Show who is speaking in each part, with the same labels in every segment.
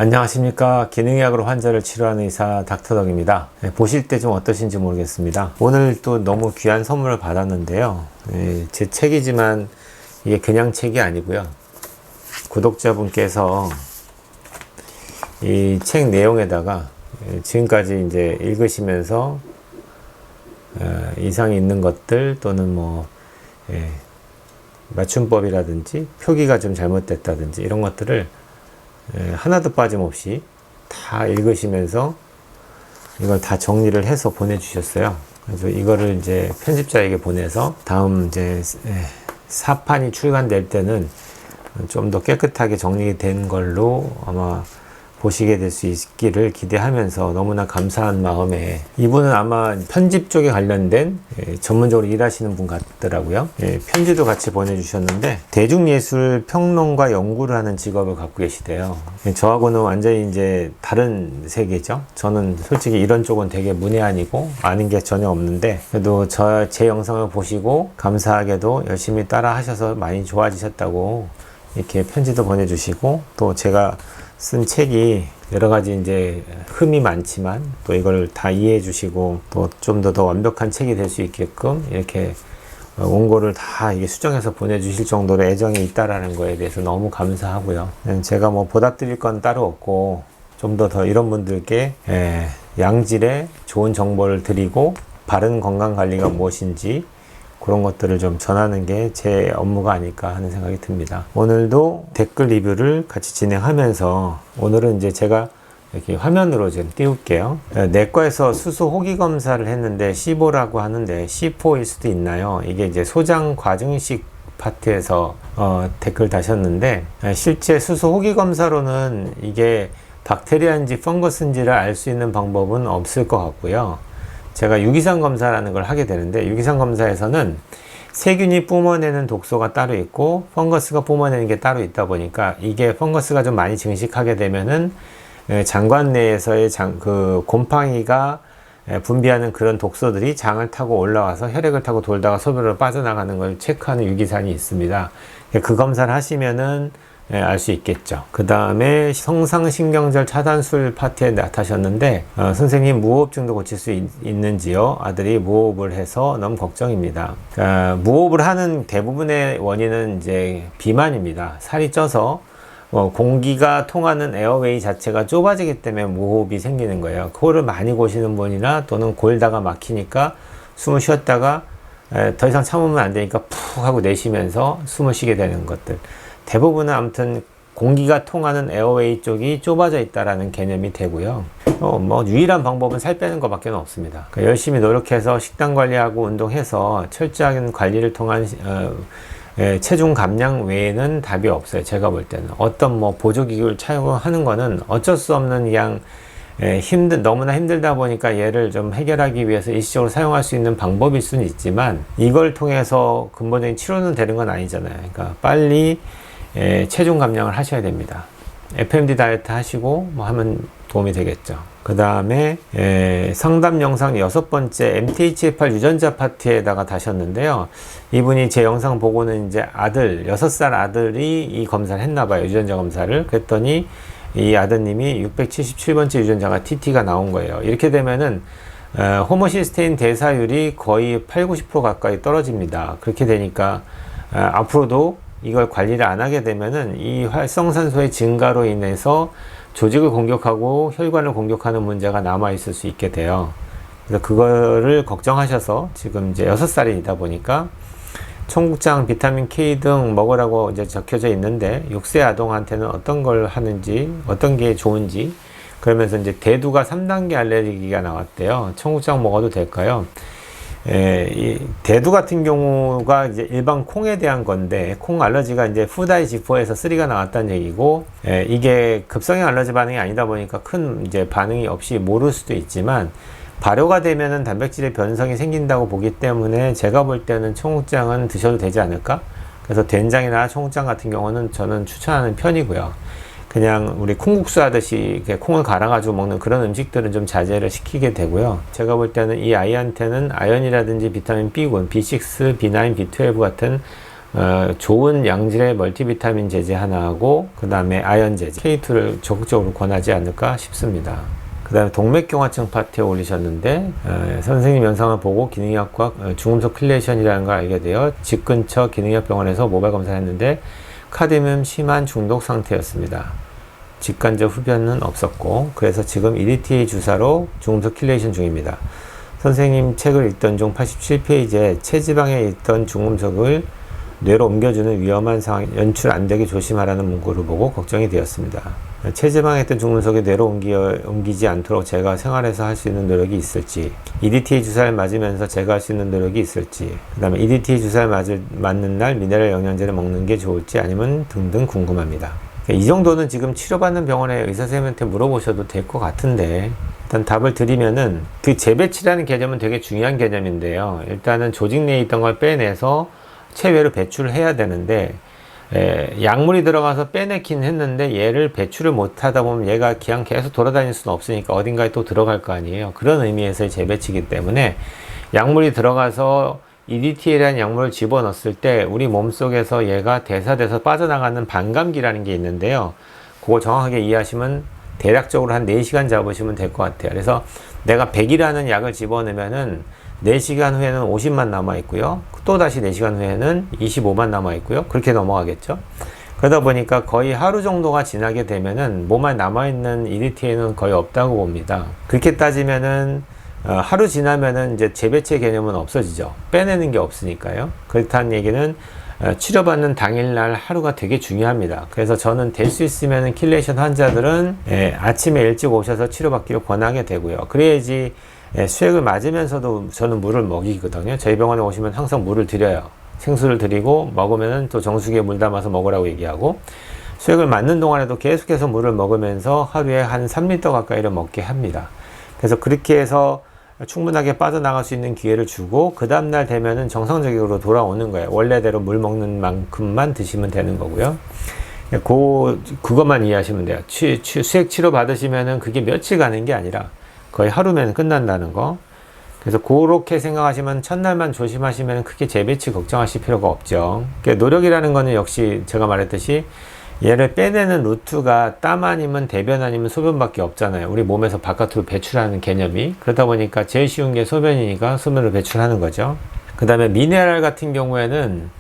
Speaker 1: 안녕하십니까. 기능의학으로 환자를 치료하는 의사 닥터덕입니다. 보실 때 좀 어떠신지 모르겠습니다. 오늘 또 너무 귀한 선물을 받았는데요. 제 책이지만 이게 그냥 책이 아니고요. 구독자분께서 이 책 내용에다가 지금까지 이제 읽으시면서 이상이 있는 것들 또는 맞춤법이라든지 표기가 좀 잘못됐다든지 이런 것들을 하나도 빠짐없이 다 읽으시면서 이걸 다 정리를 해서 보내주셨어요. 그래서 이거를 이제 편집자에게 보내서 다음 이제 사판이 출간될 때는 좀 더 깨끗하게 정리된 걸로 아마 보시게 될 수 있기를 기대하면서 너무나 감사한 마음에, 이분은 아마 편집 쪽에 관련된 전문적으로 일하시는 분 같더라고요. 편지도 같이 보내주셨는데 대중예술 평론가 연구를 하는 직업을 갖고 계시대요. 저하고는 완전히 이제 다른 세계죠. 저는 솔직히 이런 쪽은 되게 문외한이고 아는 게 전혀 없는데, 그래도 제 영상을 보시고 감사하게도 열심히 따라 하셔서 많이 좋아지셨다고 이렇게 편지도 보내주시고, 또 제가 쓴 책이 여러 가지 이제 흠이 많지만 또 이걸 다 이해해 주시고 또 좀 더 완벽한 책이 될 수 있게끔 이렇게 원고를 다 이게 수정해서 보내주실 정도로 애정이 있다라는 거에 대해서 너무 감사하고요. 제가 보답드릴 건 따로 없고 좀 더 이런 분들께 양질의 좋은 정보를 드리고 바른 건강 관리가 무엇인지 그런 것들을 좀 전하는 게 제 업무가 아닐까 하는 생각이 듭니다. 오늘도 댓글 리뷰를 같이 진행하면서, 오늘은 이제 제가 이렇게 화면으로 좀 띄울게요. 내과에서 수소 호기 검사를 했는데 C4라고 하는데 C4일 수도 있나요? 이게 이제 소장 과증식 파트에서 댓글 다셨는데, 실제 수소 호기 검사로는 이게 박테리아인지 펑거스인지를 알 수 있는 방법은 없을 것 같고요. 제가 유기산 검사라는 걸 하게 되는데, 유기산 검사에서는 세균이 뿜어내는 독소가 따로 있고 펑거스가 뿜어내는 게 따로 있다 보니까, 이게 펑거스가 좀 많이 증식하게 되면은 장관 내에서의 그 곰팡이가 분비하는 그런 독소들이 장을 타고 올라와서 혈액을 타고 돌다가 소변으로 빠져나가는 걸 체크하는 유기산이 있습니다. 그 검사를 하시면은 알 수 있겠죠. 그 다음에 성상신경절 차단술 파트에 나타나셨는데, 선생님 무호흡증도 고칠 수 있는지요? 아들이 무호흡을 해서 너무 걱정입니다. 무호흡을 하는 대부분의 원인은 이제 비만입니다. 살이 쪄서 공기가 통하는 에어웨이 자체가 좁아지기 때문에 무호흡이 생기는 거예요. 코를 많이 고시는 분이나 또는 골다가 막히니까 숨을 쉬었다가 더 이상 참으면 안 되니까 푹 하고 내쉬면서 숨을 쉬게 되는 것들, 대부분은 아무튼 공기가 통하는 에어웨이 쪽이 좁아져 있다라는 개념이 되고요. 유일한 방법은 살 빼는 것밖에 없습니다. 그러니까 열심히 노력해서 식단 관리하고 운동해서 철저한 관리를 통한 체중 감량 외에는 답이 없어요. 제가 볼 때는 어떤 보조기구를 착용하는 거는 어쩔 수 없는 그냥 너무나 힘들다 보니까 얘를 좀 해결하기 위해서 일시적으로 사용할 수 있는 방법일 수는 있지만, 이걸 통해서 근본적인 치료는 되는 건 아니잖아요. 그러니까 빨리 체중 감량을 하셔야 됩니다. FMD 다이어트 하시고 하면 도움이 되겠죠. 그 다음에 상담 영상 6번째 MTHFR 유전자 파트에다가 다셨는데요. 이분이 제 영상 보고는 이제 6살 아들이 이 검사를 했나봐요. 유전자 검사를. 그랬더니 이 아드님이 677번째 유전자가 TT가 나온 거예요. 이렇게 되면은 호모시스테인 대사율이 거의 80~90% 가까이 떨어집니다. 그렇게 되니까 앞으로도 이걸 관리를 안 하게 되면은 이 활성산소의 증가로 인해서 조직을 공격하고 혈관을 공격하는 문제가 남아 있을 수 있게 돼요. 그래서 그거를 걱정하셔서 지금 이제 6살이다 보니까 청국장, 비타민 K 등 먹으라고 이제 적혀져 있는데, 6세 아동한테는 어떤 걸 하는지, 어떤 게 좋은지, 그러면서 이제 대두가 3단계 알레르기가 나왔대요. 청국장 먹어도 될까요? 이 대두 같은 경우가 이제 일반 콩에 대한 건데, 콩 알러지가 이제 푸다이지포에서 3가 나왔다는 얘기고, 이게 급성형 알러지 반응이 아니다 보니까 큰 이제 반응이 없이 모를 수도 있지만, 발효가 되면은 단백질의 변성이 생긴다고 보기 때문에 제가 볼 때는 청국장은 드셔도 되지 않을까? 그래서 된장이나 청국장 같은 경우는 저는 추천하는 편이고요. 그냥 우리 콩국수 하듯이 콩을 갈아가지고 먹는 그런 음식들은 좀 자제를 시키게 되고요. 제가 볼 때는 이 아이한테는 아연이라든지 비타민 B군, B6, B9, B12 같은 좋은 양질의 멀티비타민 제제 하나하고 그 다음에 아연 제제 K2를 적극적으로 권하지 않을까 싶습니다. 그 다음에 동맥경화증 파트에 올리셨는데 선생님 영상을 보고 기능의학과 중금속 킬레이션이라는 걸 알게 되어 집 근처 기능의학병원에서 모발 검사를 했는데 카드뮴 심한 중독 상태였습니다. 직간접 흡연은 없었고 그래서 지금 EDTA 주사로 중금속 킬레이션 중입니다. 선생님 책을 읽던 중 87페이지에 체지방에 있던 중금속을 뇌로 옮겨주는 위험한 상황 연출 안 되게 조심하라는 문구를 보고 걱정이 되었습니다. 체지방에 있던 중금속이 뇌로 옮기지 않도록 제가 생활에서 할 수 있는 노력이 있을지, EDTA 주사를 맞으면서 제가 할 수 있는 노력이 있을지, 그 다음에 EDTA 주사를 맞는 날 미네랄 영양제를 먹는 게 좋을지 아니면 등등 궁금합니다. 이 정도는 지금 치료받는 병원에 의사 선생님한테 물어보셔도 될 것 같은데, 일단 답을 드리면은 그 재배치라는 개념은 되게 중요한 개념인데요. 일단은 조직 내에 있던 걸 빼내서 체외로 배출을 해야 되는데 약물이 들어가서 빼내긴 했는데 얘를 배출을 못 하다 보면 얘가 그냥 계속 돌아다닐 수는 없으니까 어딘가에 또 들어갈 거 아니에요. 그런 의미에서의 재배치이기 때문에 약물이 들어가서 EDTA라는 약물을 집어넣었을 때 우리 몸속에서 얘가 대사돼서 빠져나가는 반감기라는 게 있는데요. 그거 정확하게 이해하시면 대략적으로 한 4시간 잡으시면 될 것 같아요. 그래서 내가 100이라는 약을 집어넣으면은 4시간 후에는 50만 남아있고요. 또 다시 4시간 후에는 25만 남아있고요. 그렇게 넘어가겠죠. 그러다 보니까 거의 하루 정도가 지나게 되면은 몸에 남아있는 EDTA는 거의 없다고 봅니다. 그렇게 따지면은 하루 지나면은 이제 재배치 개념은 없어지죠. 빼내는 게 없으니까요. 그렇다는 얘기는 치료받는 당일날 하루가 되게 중요합니다. 그래서 저는 될 수 있으면 킬레이션 환자들은 아침에 일찍 오셔서 치료받기를 권하게 되고요. 그래야지 수액을 맞으면서도 저는 물을 먹이거든요. 저희 병원에 오시면 항상 물을 드려요. 생수를 드리고 먹으면 또 정수기에 물 담아서 먹으라고 얘기하고 수액을 맞는 동안에도 계속해서 물을 먹으면서 하루에 한 3리터 가까이를 먹게 합니다. 그래서 그렇게 해서 충분하게 빠져나갈 수 있는 기회를 주고 그 다음날 되면은 정상적으로 돌아오는 거예요. 원래대로 물 먹는 만큼만 드시면 되는 거고요. 그것만 이해하시면 돼요. 수액 치료 받으시면은 그게 며칠 가는 게 아니라 거의 하루면 끝난다는 거. 그래서 그렇게 생각하시면 첫날만 조심하시면 크게 재배치 걱정하실 필요가 없죠. 그러니까 노력이라는 거는 역시 제가 말했듯이 얘를 빼내는 루트가 땀 아니면 대변 아니면 소변밖에 없잖아요. 우리 몸에서 바깥으로 배출하는 개념이. 그러다 보니까 제일 쉬운 게 소변이니까 소변으로 배출하는 거죠. 그 다음에 미네랄 같은 경우에는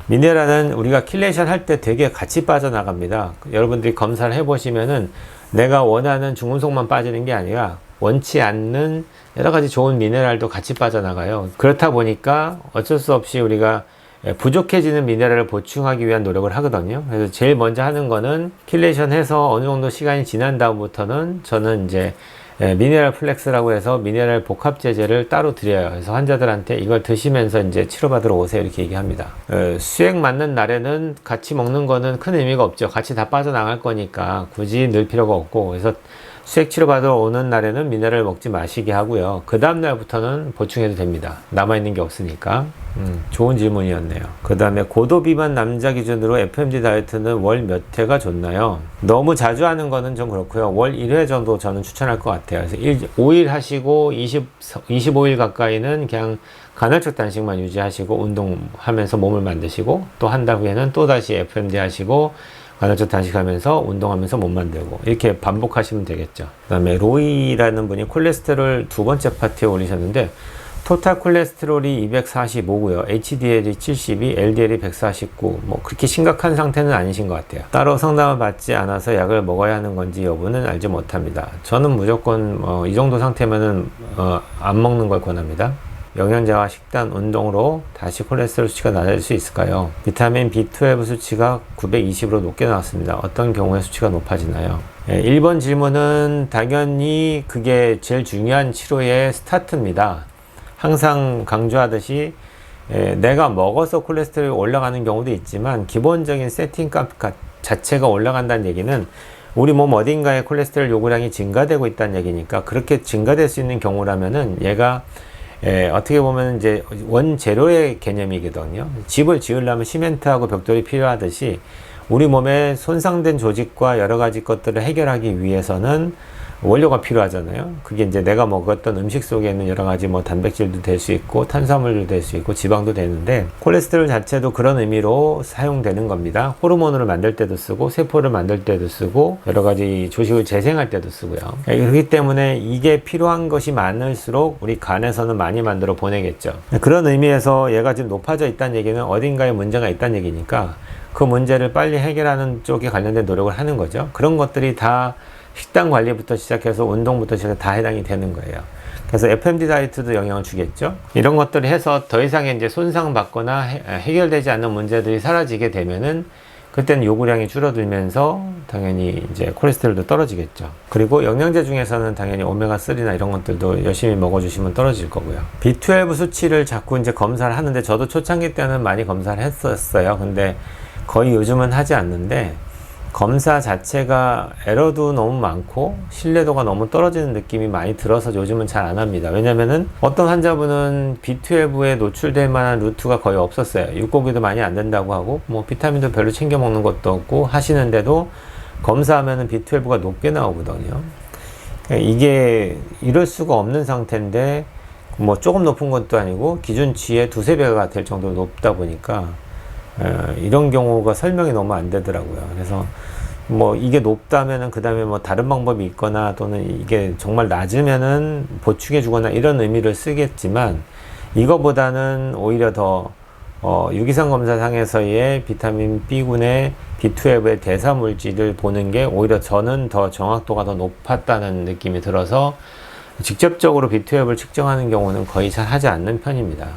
Speaker 1: 미네랄은 우리가 킬레이션 할 때 되게 같이 빠져나갑니다. 여러분들이 검사를 해보시면은 내가 원하는 중금속만 빠지는 게 아니라 원치 않는 여러 가지 좋은 미네랄도 같이 빠져나가요. 그렇다 보니까 어쩔 수 없이 우리가 부족해지는 미네랄을 보충하기 위한 노력을 하거든요. 그래서 제일 먼저 하는 거는 킬레이션 해서 어느 정도 시간이 지난 다음부터는 저는 이제 미네랄 플렉스라고 해서 미네랄 복합제제를 따로 드려요. 그래서 환자들한테 이걸 드시면서 이제 치료받으러 오세요. 이렇게 얘기합니다. 수액 맞는 날에는 같이 먹는 거는 큰 의미가 없죠. 같이 다 빠져나갈 거니까 굳이 넣을 필요가 없고, 그래서 수액 치료받으러 오는 날에는 미네랄 먹지 마시게 하고요. 그 다음 날부터는 보충해도 됩니다. 남아있는 게 없으니까. 좋은 질문이었네요. 그 다음에 고도 비만 남자 기준으로 FMD 다이어트는 월 몇 회가 좋나요? 너무 자주 하는 거는 좀 그렇고요. 월 1회 정도 저는 추천할 것 같아요. 그래서 5일 하시고 25일 가까이는 그냥 간헐적 단식만 유지하시고 운동하면서 몸을 만드시고, 또 한 달 후에는 또다시 FMD 하시고 간헐적 단식하면서 운동하면서 몸 만들고, 이렇게 반복하시면 되겠죠. 그 다음에 로이라는 분이 콜레스테롤 두 번째 파트에 올리셨는데 토탈 콜레스테롤이 245고요. HDL이 72, LDL이 149. 뭐 그렇게 심각한 상태는 아니신 것 같아요. 따로 상담을 받지 않아서 약을 먹어야 하는 건지 여부는 알지 못합니다. 저는 무조건 이 정도 상태면은 안 먹는 걸 권합니다. 영양제와 식단, 운동으로 다시 콜레스테롤 수치가 낮아질 수 있을까요? 비타민 B12 수치가 920으로 높게 나왔습니다. 어떤 경우에 수치가 높아지나요? 1번 질문은 당연히 그게 제일 중요한 치료의 스타트입니다. 항상 강조하듯이 내가 먹어서 콜레스테롤이 올라가는 경우도 있지만 기본적인 세팅값 자체가 올라간다는 얘기는 우리 몸 어딘가에 콜레스테롤 요구량이 증가되고 있다는 얘기니까, 그렇게 증가될 수 있는 경우라면은 얘가 어떻게 보면 이제 원재료의 개념이거든요. 집을 지으려면 시멘트하고 벽돌이 필요하듯이 우리 몸에 손상된 조직과 여러 가지 것들을 해결하기 위해서는 원료가 필요하잖아요. 그게 이제 내가 먹었던 음식 속에 있는 여러 가지 뭐 단백질도 될 수 있고 탄수화물도 될 수 있고 지방도 되는데, 콜레스테롤 자체도 그런 의미로 사용되는 겁니다. 호르몬을 만들 때도 쓰고 세포를 만들 때도 쓰고 여러 가지 조직을 재생할 때도 쓰고요. 그렇기 때문에 이게 필요한 것이 많을수록 우리 간에서는 많이 만들어 보내겠죠. 그런 의미에서 얘가 지금 높아져 있다는 얘기는 어딘가에 문제가 있다는 얘기니까 그 문제를 빨리 해결하는 쪽에 관련된 노력을 하는 거죠. 그런 것들이 다 식단 관리부터 시작해서 운동부터 시작해서 다 해당이 되는 거예요. 그래서 FMD 다이어트도 영향을 주겠죠. 이런 것들을 해서 더 이상의 이제 손상받거나 해결되지 않는 문제들이 사라지게 되면은 그때는 요구량이 줄어들면서 당연히 이제 콜레스테롤도 떨어지겠죠. 그리고 영양제 중에서는 당연히 오메가3나 이런 것들도 열심히 먹어주시면 떨어질 거고요. B12 수치를 자꾸 이제 검사를 하는데, 저도 초창기 때는 많이 검사를 했었어요. 근데 거의 요즘은 하지 않는데, 검사 자체가 에러도 너무 많고 신뢰도가 너무 떨어지는 느낌이 많이 들어서 요즘은 잘 안 합니다. 왜냐면은 어떤 환자분은 B12에 노출될 만한 루트가 거의 없었어요. 육고기도 많이 안 된다고 하고 뭐 비타민도 별로 챙겨 먹는 것도 없고 하시는데도 검사하면은 B12가 높게 나오거든요. 이게 이럴 수가 없는 상태인데 뭐 조금 높은 것도 아니고 기준치의 2~3배가 될 정도로 높다 보니까 이런 경우가 설명이 너무 안 되더라고요. 그래서 뭐 이게 높다면은 그 다음에 뭐 다른 방법이 있거나 또는 이게 정말 낮으면은 보충해 주거나 이런 의미를 쓰겠지만, 이거보다는 오히려 더 유기산 검사상에서의 비타민 B군의 B12의 대사 물질을 보는 게 오히려 저는 더 정확도가 더 높았다는 느낌이 들어서 직접적으로 B12를 측정하는 경우는 거의 잘 하지 않는 편입니다.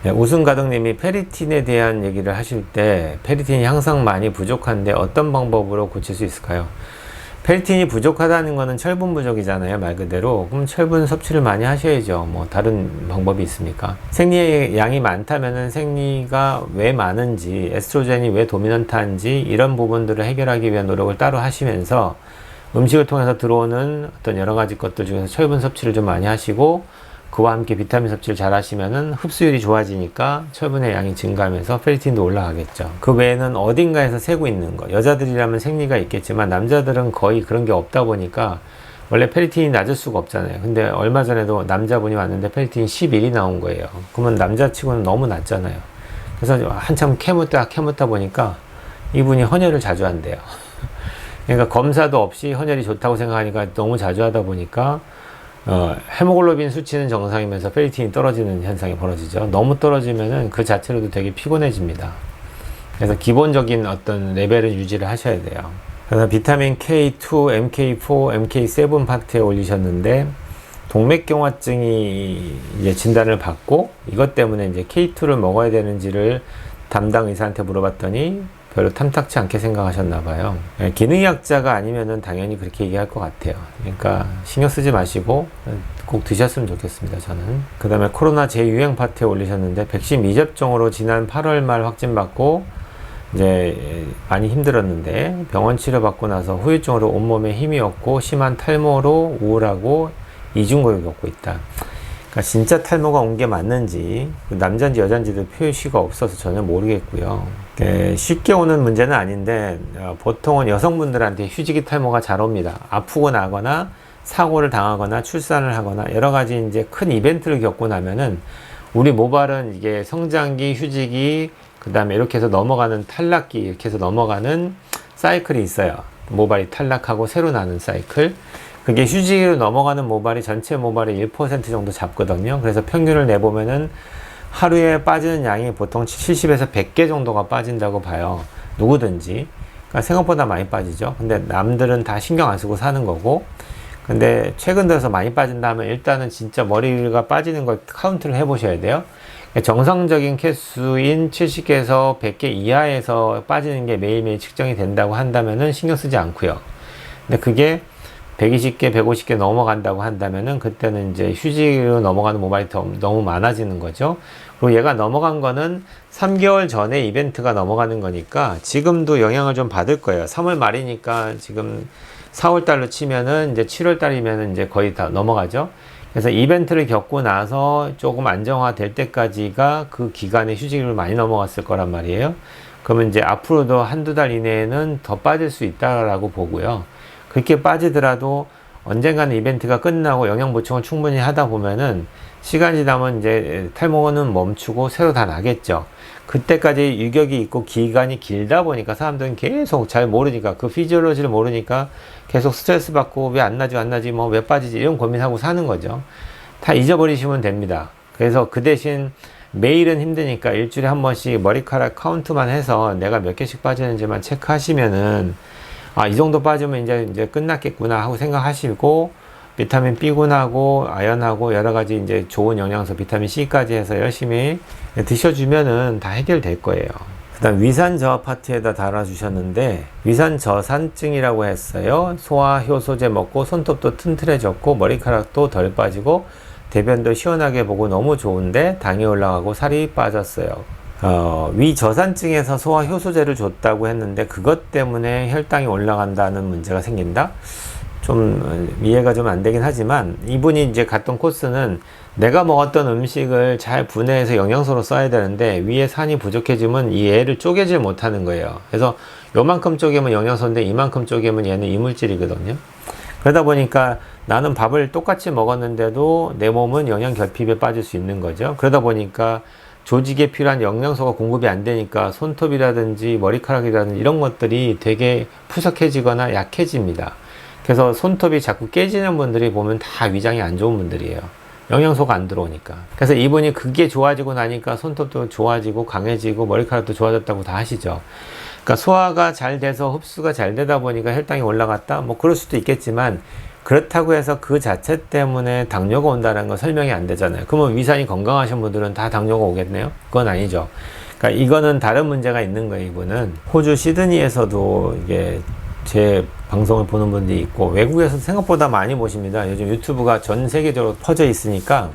Speaker 1: 우승가득님이 페리틴에 대한 얘기를 하실 때 페리틴이 항상 많이 부족한데 어떤 방법으로 고칠 수 있을까요? 페리틴이 부족하다는 거는 철분 부족이잖아요, 말 그대로. 그럼 철분 섭취를 많이 하셔야죠. 뭐 다른 방법이 있습니까? 생리의 양이 많다면은 생리가 왜 많은지, 에스트로겐이 왜 도미넌트한지 이런 부분들을 해결하기 위한 노력을 따로 하시면서 음식을 통해서 들어오는 어떤 여러 가지 것들 중에서 철분 섭취를 좀 많이 하시고, 그와 함께 비타민 섭취를 잘 하시면은 흡수율이 좋아지니까 철분의 양이 증가하면서 페리틴도 올라가겠죠. 그 외에는 어딘가에서 새고 있는 거, 여자들이라면 생리가 있겠지만 남자들은 거의 그런 게 없다 보니까 원래 페리틴이 낮을 수가 없잖아요. 근데 얼마 전에도 남자분이 왔는데 페리틴이 11이 나온 거예요. 그러면 남자치고는 너무 낮잖아요. 그래서 한참 캐묻다 보니까 이분이 헌혈을 자주 한대요. 그러니까 검사도 없이 헌혈이 좋다고 생각하니까 너무 자주 하다 보니까 헤모글로빈 수치는 정상이면서 페리틴이 떨어지는 현상이 벌어지죠. 너무 떨어지면은 그 자체로도 되게 피곤해집니다. 그래서 기본적인 어떤 레벨을 유지를 하셔야 돼요. 그래서 비타민 K2, MK4, MK7 파트에 올리셨는데 동맥경화증이 이제 진단을 받고 이것 때문에 이제 K2를 먹어야 되는지를 담당 의사한테 물어봤더니 별로 탐탁치 않게 생각하셨나 봐요. 기능의학자가 아니면은 당연히 그렇게 얘기할 것 같아요. 그러니까 신경 쓰지 마시고 꼭 드셨으면 좋겠습니다, 저는. 그 다음에 코로나 재유행 파트에 올리셨는데 백신 미접종으로 지난 8월 말 확진받고 이제 많이 힘들었는데 병원 치료받고 나서 후유증으로 온몸에 힘이 없고 심한 탈모로 우울하고 이중고를 겪고 있다. 그러니까 진짜 탈모가 온 게 맞는지 남자인지 여자인지도 표시가 없어서 전혀 모르겠고요. 쉽게 오는 문제는 아닌데 보통은 여성분들한테 휴지기 탈모가 잘 옵니다. 아프고 나거나 사고를 당하거나 출산을 하거나 여러 가지 이제 큰 이벤트를 겪고 나면은 우리 모발은 이게 성장기, 휴지기, 그 다음에 이렇게 해서 넘어가는 탈락기, 이렇게 해서 넘어가는 사이클이 있어요. 모발이 탈락하고 새로 나는 사이클. 그게 휴지기로 넘어가는 모발이 전체 모발의 1% 정도 잡거든요. 그래서 평균을 내보면은 하루에 빠지는 양이 보통 70에서 100개 정도가 빠진다고 봐요. 누구든지. 그러니까 생각보다 많이 빠지죠. 근데 남들은 다 신경 안 쓰고 사는 거고. 근데 최근 들어서 많이 빠진다 하면 일단은 진짜 머리가 빠지는 걸 카운트를 해보셔야 돼요. 정상적인 개수인 70개에서 100개 이하에서 빠지는 게 매일매일 측정이 된다고 한다면은 신경 쓰지 않고요. 근데 그게 120개, 150개 넘어간다고 한다면은 그때는 이제 휴지로 넘어가는 모발이 너무 많아지는 거죠. 그리고 얘가 넘어간 거는 3개월 전에 이벤트가 넘어가는 거니까 지금도 영향을 좀 받을 거예요. 3월 말이니까 지금 4월 달로 치면은 이제 7월 달이면은 이제 거의 다 넘어가죠. 그래서 이벤트를 겪고 나서 조금 안정화될 때까지가 그 기간에 휴지기를 많이 넘어갔을 거란 말이에요. 그러면 이제 앞으로도 한두 달 이내에는 더 빠질 수 있다라고 보고요. 그렇게 빠지더라도 언젠가는 이벤트가 끝나고 영양 보충을 충분히 하다 보면은 시간이 지나면 이제 탈모는 멈추고 새로 다 나겠죠. 그때까지 유격이 있고 기간이 길다 보니까 사람들은 계속 잘 모르니까, 그 피지올로지를 모르니까 계속 스트레스 받고 왜 안 나지 뭐 왜 빠지지 이런 고민하고 사는 거죠. 다 잊어버리시면 됩니다. 그래서 그 대신 매일은 힘드니까 일주일에 한 번씩 머리카락 카운트만 해서 내가 몇 개씩 빠지는지만 체크하시면은, 아, 이 정도 빠지면 이제 끝났겠구나 하고 생각하시고, 비타민 B군하고 아연하고 여러 가지 이제 좋은 영양소 비타민 C까지 해서 열심히 드셔주면은 다 해결될 거예요. 그다음 위산 저하 파트에다 달아주셨는데, 위산 저산증이라고 했어요. 소화 효소제 먹고 손톱도 튼튼해졌고 머리카락도 덜 빠지고 대변도 시원하게 보고 너무 좋은데 당이 올라가고 살이 빠졌어요. 위저산증에서 소화 효소제를 줬다고 했는데 그것 때문에 혈당이 올라간다는 문제가 생긴다? 좀 이해가 좀 안 되긴 하지만, 이분이 이제 갔던 코스는 내가 먹었던 음식을 잘 분해해서 영양소로 써야 되는데 위에 산이 부족해지면 이 애를 쪼개질 못하는 거예요. 그래서 요만큼 쪼개면 영양소인데 이만큼 쪼개면 얘는 이물질이거든요. 그러다 보니까 나는 밥을 똑같이 먹었는데도 내 몸은 영양 결핍에 빠질 수 있는 거죠. 그러다 보니까 조직에 필요한 영양소가 공급이 안 되니까 손톱이라든지 머리카락이라든지 이런 것들이 되게 푸석해지거나 약해집니다. 그래서 손톱이 자꾸 깨지는 분들이 보면 다 위장이 안 좋은 분들이에요. 영양소가 안 들어오니까. 그래서 이분이 그게 좋아지고 나니까 손톱도 좋아지고 강해지고 머리카락도 좋아졌다고 다 하시죠. 그러니까 소화가 잘 돼서 흡수가 잘 되다 보니까 혈당이 올라갔다? 뭐 그럴 수도 있겠지만, 그렇다고 해서 그 자체 때문에 당뇨가 온다는 건 설명이 안 되잖아요. 그러면 위산이 건강하신 분들은 다 당뇨가 오겠네요? 그건 아니죠. 그러니까 이거는 다른 문제가 있는 거예요. 이분은 호주 시드니에서도 이게 제 방송을 보는 분들이 있고, 외국에서 생각보다 많이 보십니다. 요즘 유튜브가 전 세계적으로 퍼져 있으니까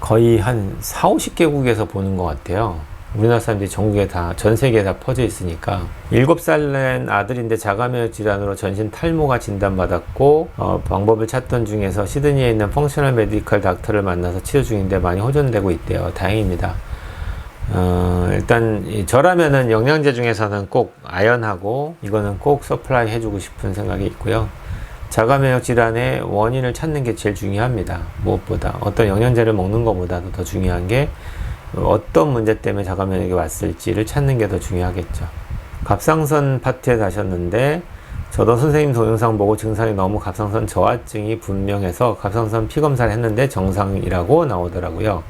Speaker 1: 거의 한 4, 50개국에서 보는 것 같아요. 우리나라 사람들이 전국에 다, 전 세계에 다 퍼져 있으니까. 7살 된 아들인데 자가면역 질환으로 전신 탈모가 진단받았고, 방법을 찾던 중에서 시드니에 있는 펑셔널 메디컬 닥터를 만나서 치료 중인데 많이 호전되고 있대요. 다행입니다. 일단 저라면은 영양제 중에서는 꼭 아연하고 이거는 꼭 서플라이 해주고 싶은 생각이 있고요. 자가면역 질환의 원인을 찾는 게 제일 중요합니다. 무엇보다 어떤 영양제를 먹는 것보다도 더 중요한 게 어떤 문제 때문에 자가면역이 왔을지를 찾는 게 더 중요하겠죠. 갑상선 파트에 가셨는데, 저도 선생님 동영상 보고 증상이 너무 갑상선 저하증이 분명해서 갑상선 피검사를 했는데 정상이라고 나오더라고요.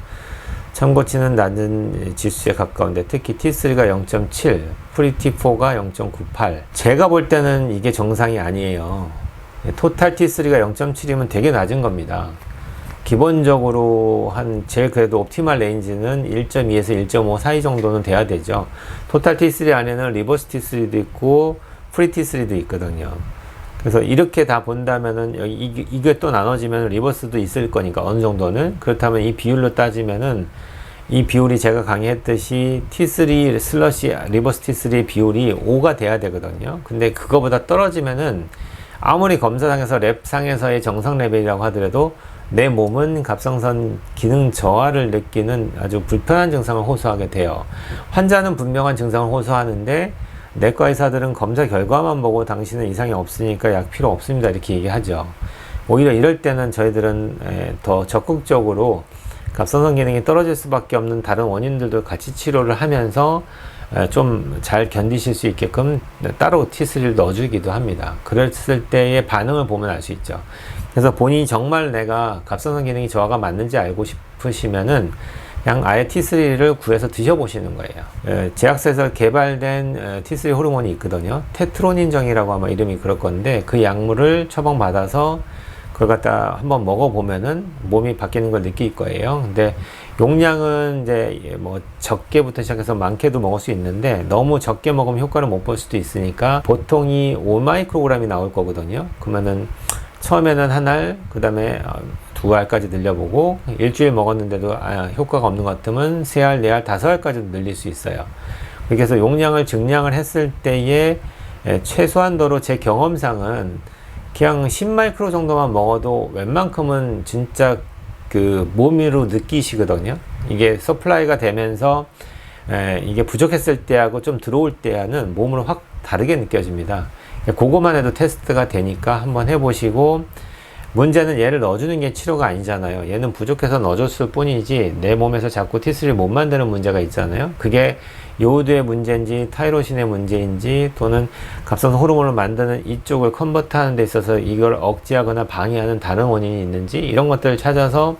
Speaker 1: 참고치는 낮은 지수에 가까운데 특히 T3가 0.7, 프리T4가 0.98. 제가 볼 때는 이게 정상이 아니에요. 토탈 T3가 0.7이면 되게 낮은 겁니다. 기본적으로 제일 그래도 옵티멀 레인지는 1.2에서 1.5 사이 정도는 돼야 되죠. 토탈 T3 안에는 리버스 T3도 있고 프리 T3도 있거든요. 그래서 이렇게 다 본다면은 이게 또 나눠지면 리버스도 있을 거니까 어느 정도는. 그렇다면 이 비율로 따지면은 이 비율이 제가 강의했듯이 T3 슬러시 리버스 T3의 비율이 5가 돼야 되거든요. 근데 그거보다 떨어지면은 아무리 검사상에서 랩상에서의 정상 레벨이라고 하더라도 내 몸은 갑상선 기능 저하를 느끼는 아주 불편한 증상을 호소하게 돼요. 환자는 분명한 증상을 호소하는데 내과 의사들은 검사 결과만 보고 당신은 이상이 없으니까 약 필요 없습니다 이렇게 얘기하죠. 오히려 이럴 때는 저희들은 더 적극적으로 갑상선 기능이 떨어질 수밖에 없는 다른 원인들도 같이 치료를 하면서 좀 잘 견디실 수 있게끔 따로 T3를 넣어주기도 합니다. 그랬을 때의 반응을 보면 알 수 있죠. 그래서 본인이 정말 내가 갑상선 기능이 저하가 맞는지 알고 싶으시면은 그냥 아예 T3를 구해서 드셔보시는 거예요. 제약사에서 개발된 T3 호르몬이 있거든요. 테트로닌정이라고 아마 이름이 그럴 건데, 그 약물을 처방받아서 그걸 갖다 한번 먹어보면은 몸이 바뀌는 걸 느낄 거예요. 근데 용량은 이제 뭐 적게부터 시작해서 많게도 먹을 수 있는데, 너무 적게 먹으면 효과를 못 볼 수도 있으니까 보통이 5마이크로그램이 나올 거거든요. 그러면은 처음에는 한 알, 그 다음에 2알까지 늘려보고, 일주일 먹었는데도 효과가 없는 것 같으면 3알, 4알, 5알까지도 늘릴 수 있어요. 그래서 용량을 증량을 했을 때에 최소한도로 제 경험상은 그냥 10마이크로 정도만 먹어도 웬만큼은 진짜 그 몸으로 느끼시거든요. 이게 서플라이가 되면서 이게 부족했을 때하고 좀 들어올 때와는 몸을 확 다르게 느껴집니다. 그거만 해도 테스트가 되니까 한번 해보시고, 문제는 얘를 넣어주는 게 치료가 아니잖아요. 얘는 부족해서 넣어줬을 뿐이지 내 몸에서 자꾸 T3를 못 만드는 문제가 있잖아요. 그게 요오드의 문제인지 타이로신의 문제인지 또는 갑상선 호르몬을 만드는 이쪽을 컨버트하는 데 있어서 이걸 억제하거나 방해하는 다른 원인이 있는지, 이런 것들을 찾아서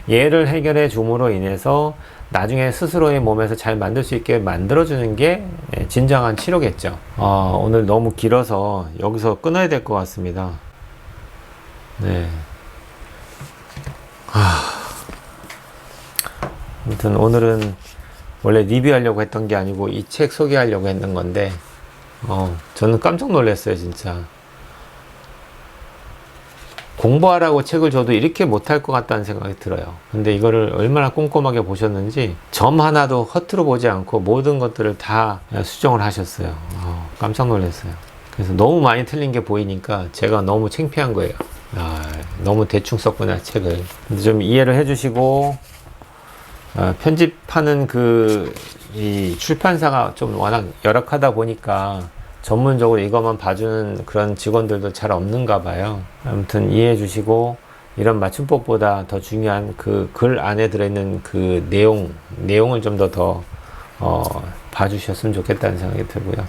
Speaker 1: 얘를 해결해 줌으로 인해서 나중에 스스로의 몸에서 잘 만들 수 있게 만들어주는 게 진정한 치료겠죠. 오늘 너무 길어서 여기서 끊어야 될 것 같습니다. 네. 아무튼 오늘은 원래 리뷰하려고 했던 게 아니고 이 책 소개하려고 했는 건데, 저는 깜짝 놀랐어요, 진짜. 공부하라고 책을 줘도 이렇게 못할 것 같다는 생각이 들어요. 근데 이거를 얼마나 꼼꼼하게 보셨는지 점 하나도 허투루 보지 않고 모든 것들을 다 수정을 하셨어요. 깜짝 놀랐어요. 그래서 너무 많이 틀린 게 보이니까 제가 너무 창피한 거예요. 너무 대충 썼구나, 책을. 근데 좀 이해를 해주시고, 편집하는 이 출판사가 좀 워낙 열악하다 보니까 전문적으로 이것만 봐주는 그런 직원들도 잘 없는가 봐요. 아무튼 이해해 주시고, 이런 맞춤법보다 더 중요한 그 글 안에 들어있는 그 내용을 좀 더 봐주셨으면 좋겠다는 생각이 들고요.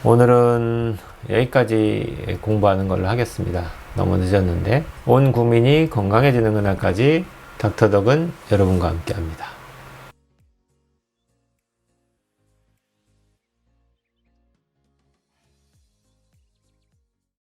Speaker 1: 오늘은 여기까지 공부하는 걸로 하겠습니다. 너무 늦었는데. 온 국민이 건강해지는 그날까지 닥터덕은 여러분과 함께 합니다.